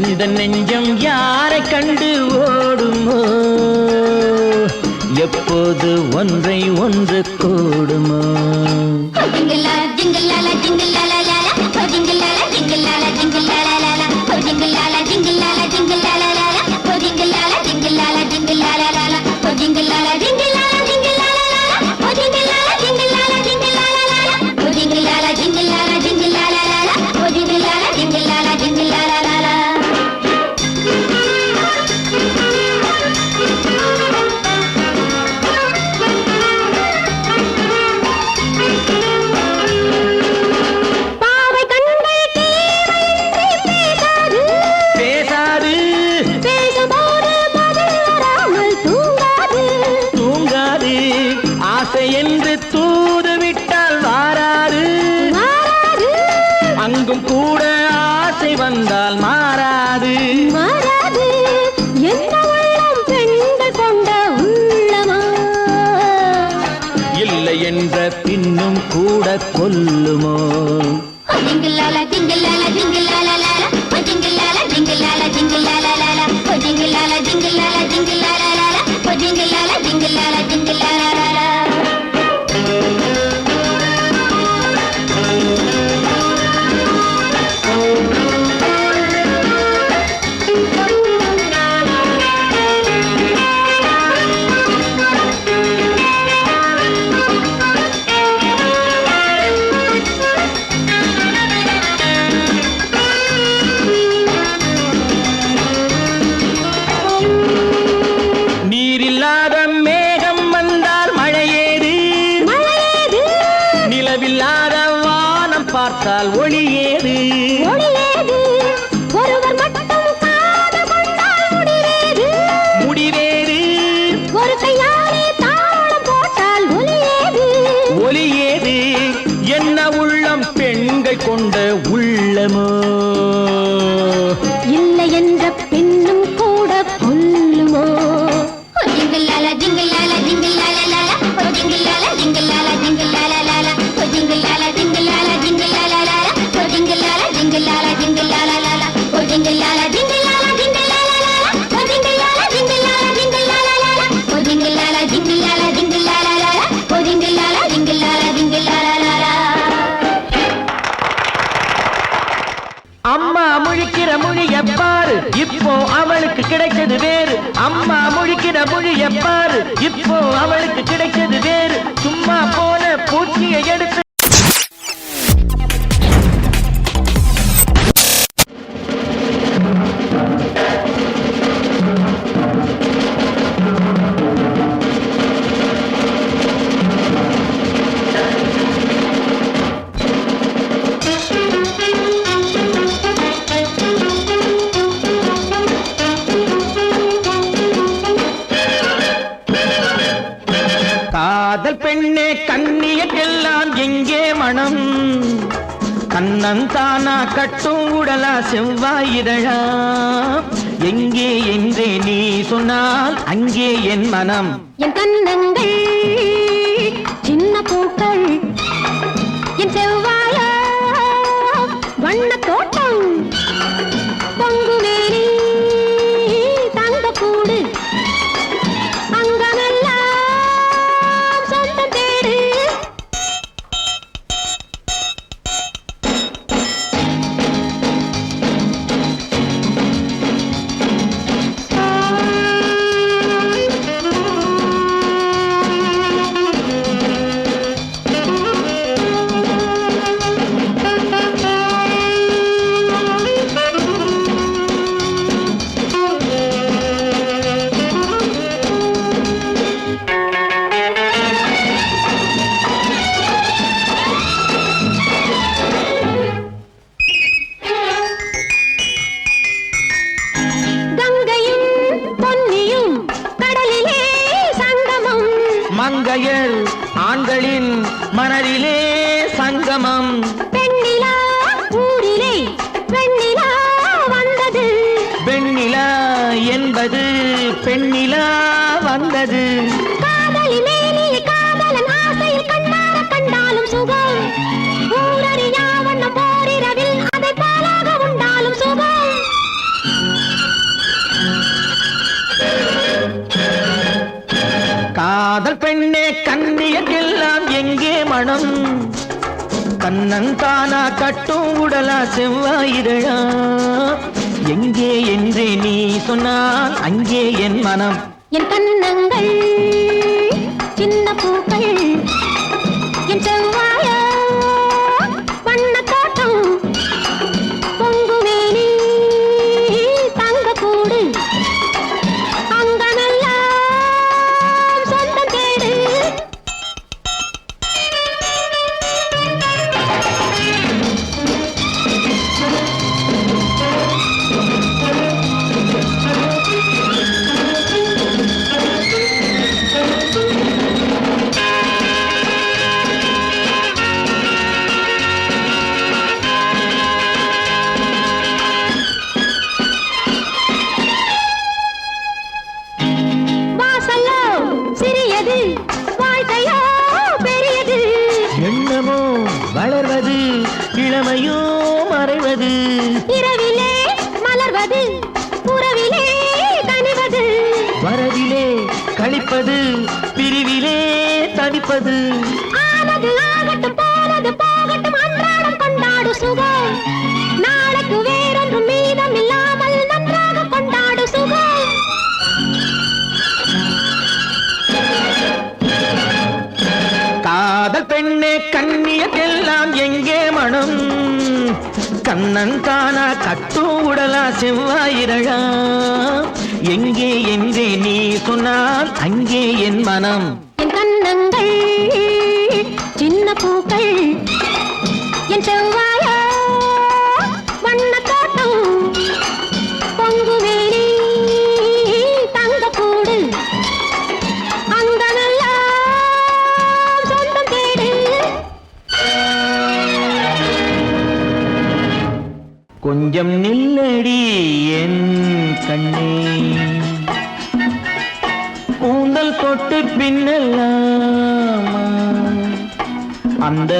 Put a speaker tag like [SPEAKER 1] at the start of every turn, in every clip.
[SPEAKER 1] எந்த நெஞ்சம் யாரை கண்டு ஓடுமோ, எப்போது ஒன்றை ஒன்று கூடுமோ. என்று தூது விட்டால் வாராது, அங்கும் கூட ஆசை வந்தால் மாறாது.
[SPEAKER 2] என்ன உள்ளம் பெண்கள் கொண்ட உள்ளமா,
[SPEAKER 1] இல்லை என்ற பின்னும் கூட கொல்லுமோ. பார்த்தால் ஒளியேது,
[SPEAKER 2] ஒருவர் மட்டும் காதல் கொண்டால் முடிவேது,
[SPEAKER 1] முடிவேது.
[SPEAKER 2] ஒரு கையாலே தாளம் போட்டால் ஒலியேது,
[SPEAKER 1] ஒலியேது. என்ன உள்ளம் பெண்கள் கொண்ட உள்ளமோ,
[SPEAKER 2] இல்லை என்ற பெண்ணும் கூட கொல்லுமோ.
[SPEAKER 1] அம்மா முழிக்கிற மொழி எப்பாரு, இப்போ அவளுக்கு கிடைச்சது வேறு. அம்மா முழிக்கிற மொழி எப்பாரு, இப்போ அவளுக்கு கிடைச்சது வேறு. சும்மா போன பூச்சியை எடுத்து காதல் பெண்ணே கண்ணியெல்லாம் எங்கே மனம், கண்ணந்தானா கட்டும் உடலா செவ்வாயிதழா, எங்கே என்றே நீ சொன்னால் அங்கே என் மனம்.
[SPEAKER 2] என் கண்ணங்கள் சின்ன பூக்கள், என் செவ்வாய வண்ண தோட்டம், பொங்கு மேரி தங்க கூடு,
[SPEAKER 1] மங்கையர் ஆண்களின் மனதிலே சங்கமம்.
[SPEAKER 2] பெண்ணிலா ஊரிலே வெண்ணிலா வந்தது,
[SPEAKER 1] வெண்ணிலா என்பது பெண்ணிலா வந்தது.
[SPEAKER 2] காதலிலே நீ காதலன் ஆசையில் கண்ணார கண்டாலும் சுகம், ஊரறியா வண்ணம் போரிரவில் அதை பாலாக உண்டாலும் சுகம்.
[SPEAKER 1] தன்னந்தானா கட்டும் உடலா செவ்வாயிரழா எங்கே என்றே நீ சொன்னால் அங்கே என் மனம்
[SPEAKER 2] என் கண்ணங்கள் சின்ன பூக்கள் என் செவ்வாய வண்ண தோட்டம் பொங்குவேனி தங்க கூடு அங்கமெல்லாம் சொந்தம் தேடு
[SPEAKER 1] எண்ணமோ வளர்வது இளமையோ மறைவது
[SPEAKER 2] இரவிலே மலர்வது புறவிலே கனிவது
[SPEAKER 1] வரவிலே கழிப்பது பிரிவிலே தவிப்பது
[SPEAKER 2] ஆனது ஆகட்டும் போனது போகட்டும் அன்றாடம் கொண்டாடு சுகம் நாளைக்கு வேறொன்றும் மீதம் இல்லாமல் நன்றாக கொண்டாடு சுகம்
[SPEAKER 1] காதல் பெண்ணே கண்ணியக்கெல்லாம் எங்கே மனம் கண்ணன் தானா கட்டும் உடலா செவ்வாயிரழா எங்கே என்றே நீ சொன்னால் அங்கே என் மனம்
[SPEAKER 2] என் கண்ணங்கள் சின்ன பூக்கள் என் செவ்வாய வண்ண தோட்டம் பொங்குவேனி தங்க கூடு அங்கமெல்லாம் சொந்தம் தேடு
[SPEAKER 1] கொஞ்சம் நில்லடி என் கண்ணே கூந்தல் தொட்டு பின்னலாமா அந்த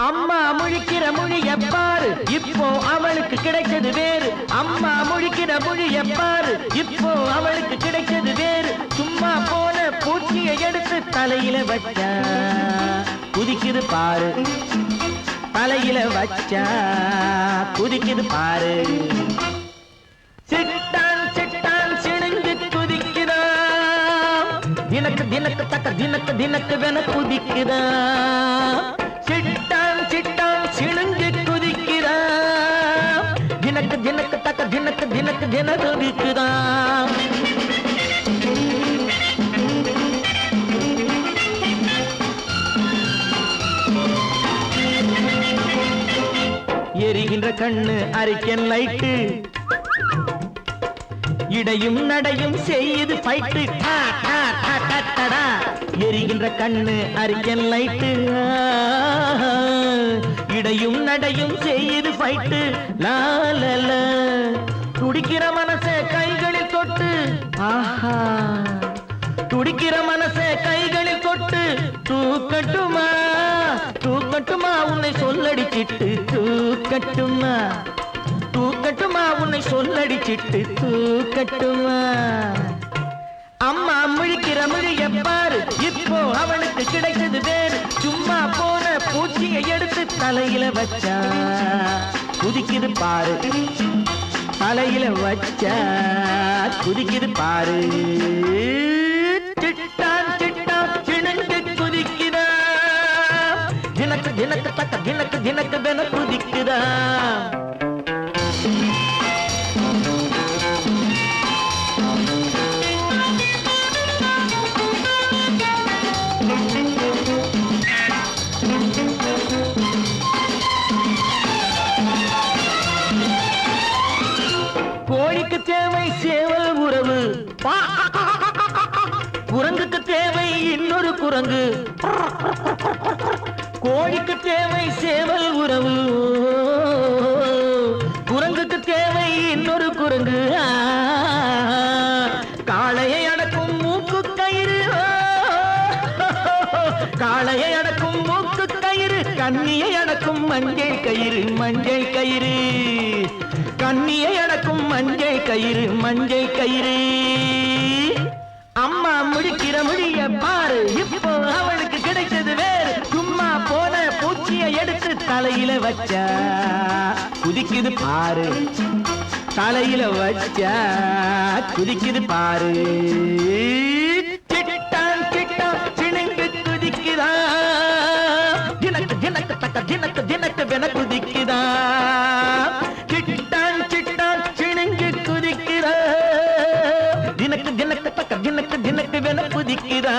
[SPEAKER 1] அம்மா முழிக்கிற மொழி எப்பாரு இப்போ அவளுக்கு கிடைச்சது வேறு அம்மா முழிக்கிற மொழி எப்பாரு இப்போ அவளுக்கு கிடைச்சது வேறு சும்மா போன பூச்சியை எடுத்து தலையில வச்சா குதிக்குது பாரு தலையில வச்சா குதிக்குது பாரு சிட்டான் சிட்டான் சிணுங்கு குதிக்குதான் தினக்கு தினக்கு தக்க தினக்கு தினக்கு வென குதிக்குதான் சிட்டான் சிட்டான் சிணுங்கு குதிக்குதான் தினக்கு தினக்கு தக்க தினக்கு தினக்கு தின குதிக்குதான் எரிகின்ற கண்ணு அரிக்கன் லைட்டு இடையும் நடையும் செய்து ஃபைட்டு எரிகின்ற கண்ணு அரிக்கன் லைட்டு இடையும் நடையும் செய்து ஃபைட்டு லாலல துடிக்கிற மனச கைகளில் தொட்டு ஆஹா துடிக்கிற மனச கைகளில் தொட்டு தூக்கட்டுமா தூக்கட்டுமா உன்னை சொல்லடிச்சிட்டு தூக்கட்டுமா தூக்கட்டுமா உன்னை சொல்லடிச்சிட்டு தூக்கட்டுமா அம்மா முழிக்கிற மொழி எப்பாரு இப்போ அவளுக்கு கிடைச்சது வேறு சும்மா போன பூச்சியை எடுத்து தலையில வச்சா குதிக்குது பாரு தலையில வச்சா குதிக்குது பாரு சிட்டான் சிட்டான் சிணுங்கு குதிக்குதா தினக்கு தினக்கு தக்க தினக்கு தினக்கு வென குதிக்குதா கோழிக்கு தேவை சேவல் உறவு குரங்குக்கு தேவை இன்னொரு குரங்கு கோழிக்கு தேவை சேவல் உறவு, குரங்குக்கு தேவை இன்னொரு குரங்கு. காளையை அடக்கும் மூக்கு கயிறு, காளையை அடக்கும் மூக்கு கயிறு, கண்ணியை அடக்கும் மஞ்சள் கயிறு, மஞ்சள் கயிறு, கண்ணியை அடக்கும் மஞ்சள் கயிறு, மஞ்சள் கயிறு. அம்மா முடிக்கிற முடிய பாரு, இப்போ அவளுக்கு கிடைச்சது வேறு. சும்மா போன பூச்சியை எடுத்து தலையில வச்சா குதிக்குது பாரு, தலையில வச்சா குதிக்குது பாரு. சிட்டான் சிட்டான் சிணுங்கு குதிக்குதா, தினக்கு தினக்கு தக்க தினக்கு தினக்கு வென குதிக்குதா. சிட்டான் சிட்டான் சிணுங்கு குதிக்குதா, தினக்கு தினக்கு தக்க தினக்கு தினக்கு வென குதிக்குதா.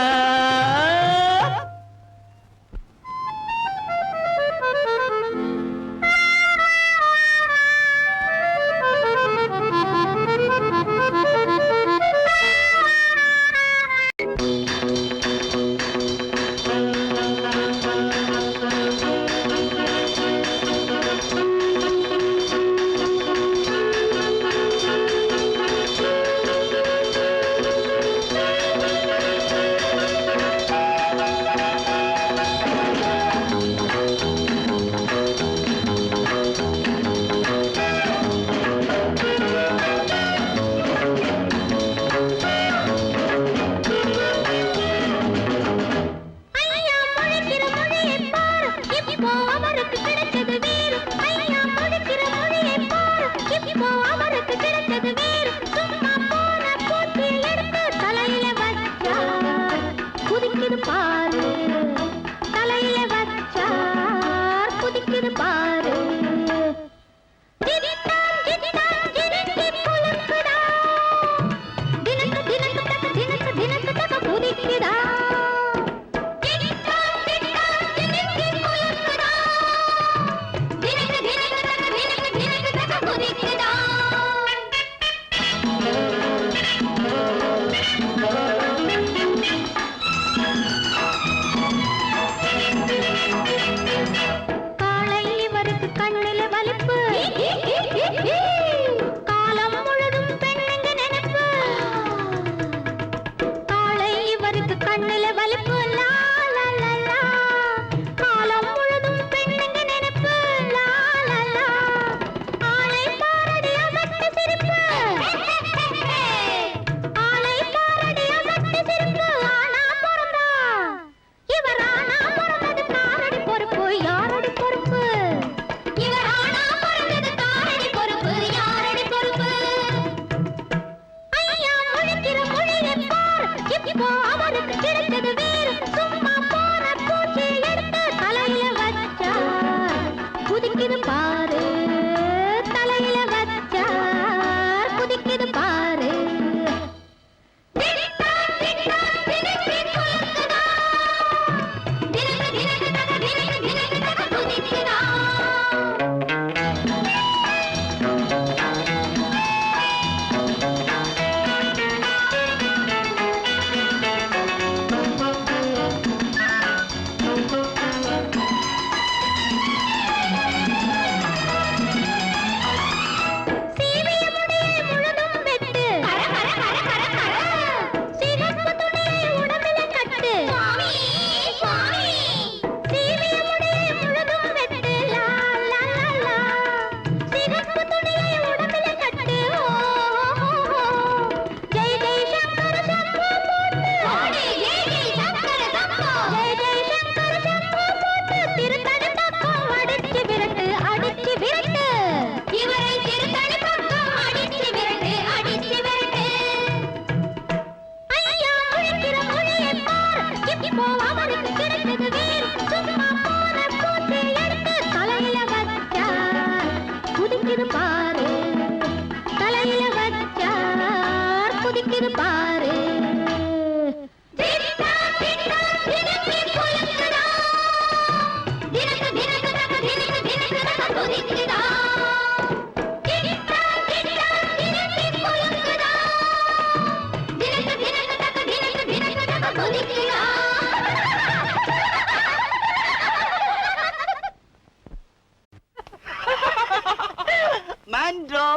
[SPEAKER 3] மாண்ட்ரோ.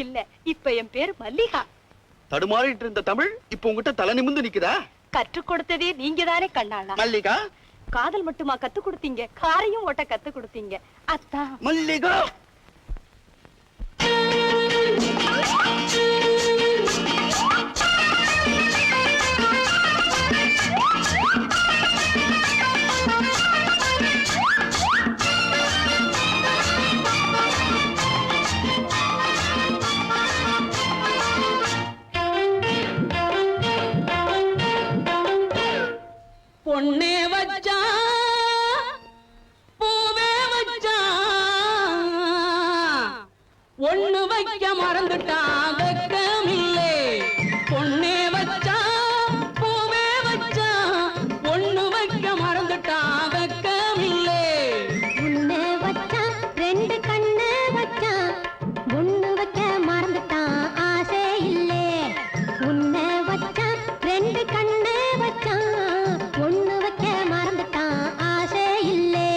[SPEAKER 4] இல்ல, இப்ப என் பேரு மல்லிகா.
[SPEAKER 3] தடுமாறிட்டு இருந்த தமிழ் இப்ப உங்ககிட்ட தலை நிமிர்ந்து நிக்குதா?
[SPEAKER 4] கற்றுக் கொடுத்ததே நீங்க தானே கண்ணாளா?
[SPEAKER 3] மல்லிகா,
[SPEAKER 4] காதல் மட்டுமா கத்து கொடுத்தீங்க, காரையும் ஓட்ட கத்து கொடுத்தீங்க. அத்தான்
[SPEAKER 3] மல்லிகா.
[SPEAKER 1] பொண்ணே வச்சா பூவே வச்சா ஒண்ணு வைக்க மறந்துட்டான் வெக்கமில்லே. பொண்ணே வச்சா பூவே வச்சா ஒண்ணு வைக்க மறந்துட்டான் வெக்கமில்லே.
[SPEAKER 2] உன்னை வச்சா ரெண்டு கண்ணு வச்சா ஒண்ணு வைக்க மறந்துட்டான் ஆசை இல்லே. உன்னை வச்சா ரெண்டு கண்ணு வச்சா ஒண்ணு வைக்க மறந்துட்டான் ஆசை இல்லே.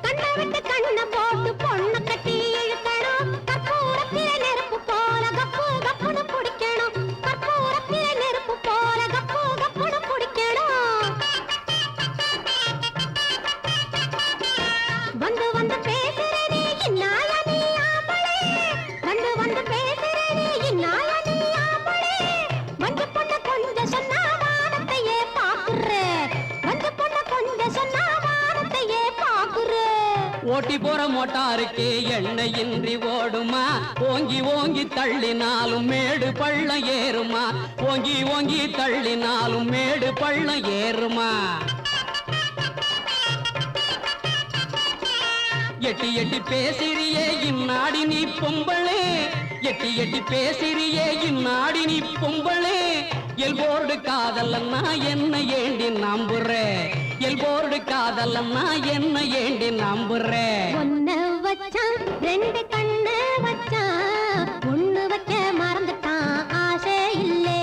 [SPEAKER 2] கண்ணை விட்டு கண்ணை போட்டு பொண்ணை கட்டி இழுக்கணும். கற்பூரத்திலே நெருப்பு போல கப்பு கப்புன்னு பிடிக்கணும். கற்பூரத்திலே நெருப்பு போல கப்பு கப்புன்னு பிடிக்கணும். வந்து வந்து பேசுறே நீ இன்னால நீ ஆம்பளே. வந்து வந்து பேசுறே நீ இன்னால நீ ஆம்பளே. வந்து பொண்ணு கொஞ்சம் சொன்னா வானத்தையே பாக்குற. வந்து பொண்ணு கொஞ்சம் சொன்னா வானத்தையே பாக்குற.
[SPEAKER 1] ஓட்டி போற மோட்டாருக்கு எண்ணெயின்றி ஓடுமா? ஓங்கி ஓங்கி தள்ளினாலும் மேடு பள்ளம் ஏறுமா? ஓங்கி ஓங்கி தள்ளினாலும் மேடு பள்ளம் ஏறுமா? எட்டி எட்டி பேசிறியே இந்நாடி நீ பொம்பளே. எட்டி எட்டி பேசிறியே இந்நாடி நீ பொம்பளே. எல்போர்டு காதலன்னா என்ன ஏண்டி நம்புற? எல்போர்டு காதலன்னா என்ன ஏண்டி நம்புற?
[SPEAKER 2] ஒன்ன வச்சா ரெண்டு கண்ணு வச்சா ஒண்ணு வைக்க மறந்துட்டான் ஆசை இல்லே.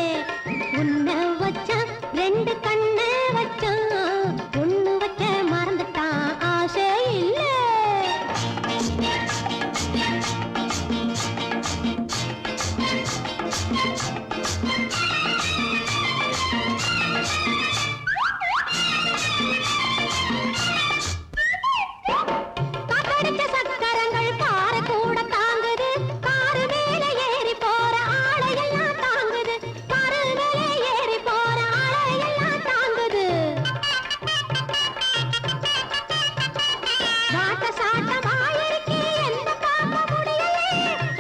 [SPEAKER 2] உன்ன வச்சா ரெண்டு கண்ணு வச்சா ஒண்ணு வைக்க மறந்துட்டான் ஆசை இல்லே. காத்தடிச்ச சக்கரங்கள் காரை கூட தாங்குது. காரு மேல ஏறி போற ஆளையெல்லாம் தாங்குது. காரு மேல ஏறி போற ஆளையெல்லாம் தாங்குது. வாட்ட சாட்டமாயிருக்கே என்ன பார்க்க முடியலே.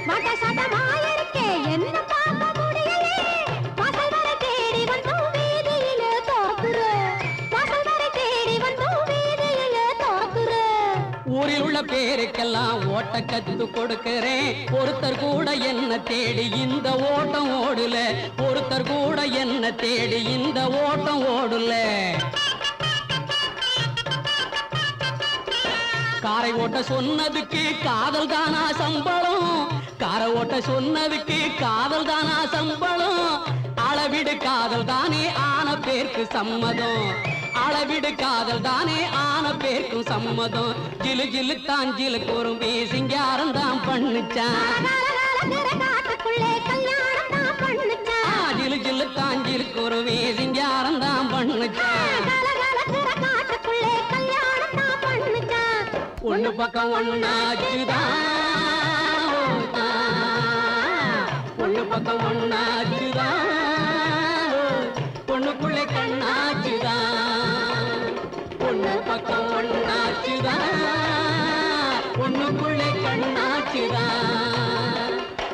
[SPEAKER 2] வாட்ட சாட்டமாயிருக்கே என்ன பார்க்க முடியலே. வாசல் வரை தேடி வந்தோம் வீதியிலே தோக்குற. வாசல் வரை தேடி வந்தோம் வீதியிலே தோக்குற.
[SPEAKER 1] ஊரில் உள்ள பேருக்கெல்லாம் ஓட்ட கத்து கொடுக்கிறேன். ஒருத்தர் கூட என்ன தேடி இந்த ஓட்டம் ஓடுல. ஒருத்தர் கூட என்ன தேடி இந்த ஓட்டம் ஓடுல. காரை ஓட்ட சொன்னதுக்கு காதல் தானா சம்பளம்? காரை ஓட்ட சொன்னதுக்கு காதல் தானா சம்பளம்? அளவிடு காதல் தானே ஆன பேருக்கு சம்மதம். அளவிடு காதல் தானே ஆன பேருக்கும் சம்மதம். ஜிலு ஜிலு தான் ஜிலு குறும்பி சிங்காரம் தான் பண்ணுச்சான்.
[SPEAKER 2] காட்டுக்குள்ளே கல்யாணம் தான் பண்ணுச்சான்.
[SPEAKER 1] ஜிலு ஜிலு தான் ஜிலு குறும்பி சிங்காரம் தான் பண்ணுச்சான்.
[SPEAKER 2] காட்டுக்குள்ளே கல்யாணம் தான் பண்ணுச்சான்.
[SPEAKER 1] ஒண்ணு பக்கம் ஒண்ணாச்சுதான். ஒண்ணு பக்கம் ஒண்ணாச்சுதான். பொண்ணுக்குள்ளே கண்ணாச்சுதான். பொண்ணு பக்கம் ஒண்ணாச்சுதான். பொண்ணுக்குள்ளே கண்ணாச்சுதான்.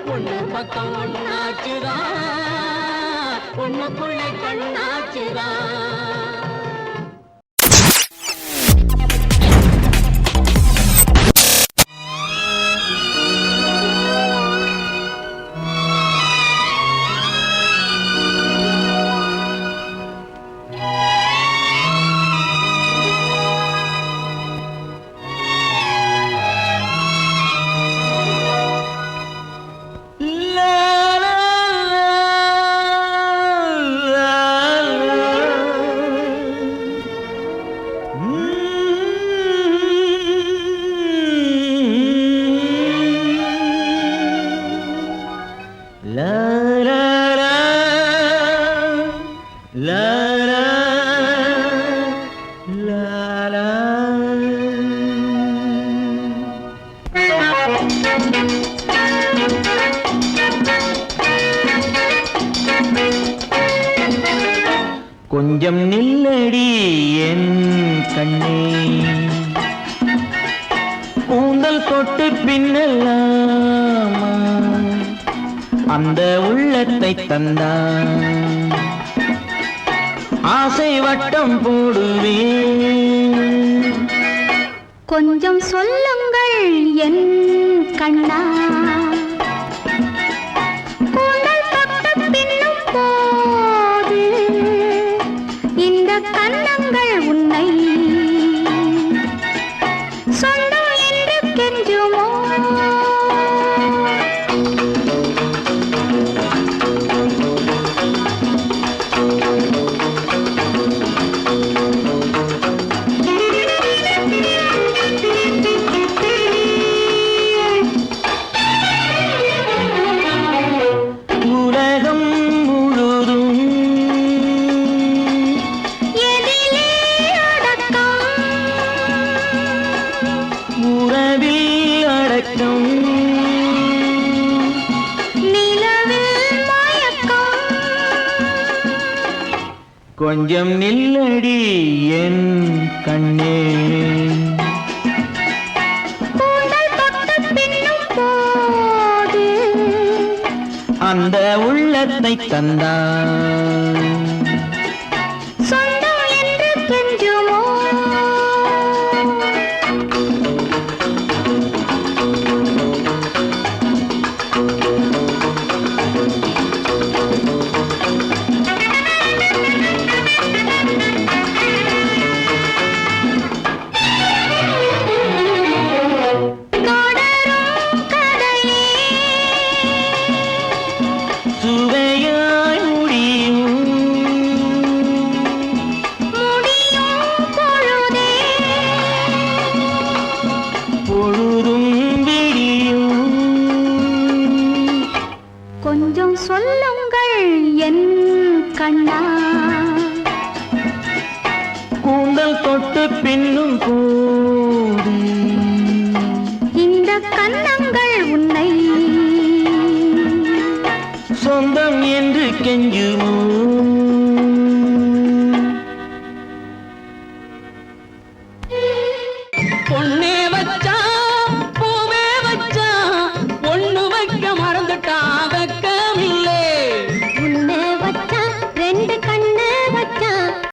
[SPEAKER 1] பொண்ணு பக்கம் ஒண்ணாச்சுதான். பொண்ணுக்குள்ளே கண்ணாச்சுதான். கொஞ்சம் நில்லடி என் கண்ணே, கூந்தல் தொட்டு பின்னலாமா அந்த உள்ளத்தை தந்தான், ஆசை வட்டம் போடுவேன்.
[SPEAKER 2] கொஞ்சம் சொல்லுங்கள் என் கண்ணா, கூந்தல் தொட்டு பின்னும் போது இந்த கன்னங்கள் உன்னை சொந்தம் என்று கெஞ்சுமோ?
[SPEAKER 1] உலகம் முழுதும்
[SPEAKER 2] எதிலே அடக்கம்,
[SPEAKER 1] உறவில் அடக்கம்,
[SPEAKER 2] நிலவில் மயக்கம்.
[SPEAKER 1] கொஞ்சம் நில்லடி என் கண்ணே,
[SPEAKER 2] கூந்தல் தொட்டு பின்னும் போது
[SPEAKER 1] அந்த உள்ளத்தை தந்தான்,
[SPEAKER 2] சொந்தம் என்று கெஞ்சுமோ? தொடரும் கதையே
[SPEAKER 1] சுவையாய் முடியும்
[SPEAKER 2] முடியும் பொழுதே
[SPEAKER 1] பொழுதும் விடியும்.
[SPEAKER 2] கொஞ்சம் சொல்லுங்கள் என் கண்ணா,
[SPEAKER 1] கூந்தல் தொட்டு பின்னும் போது
[SPEAKER 2] இந்த கன்னங்கள் உன்னை
[SPEAKER 1] சொந்தம் என்று கெஞ்சுமோ?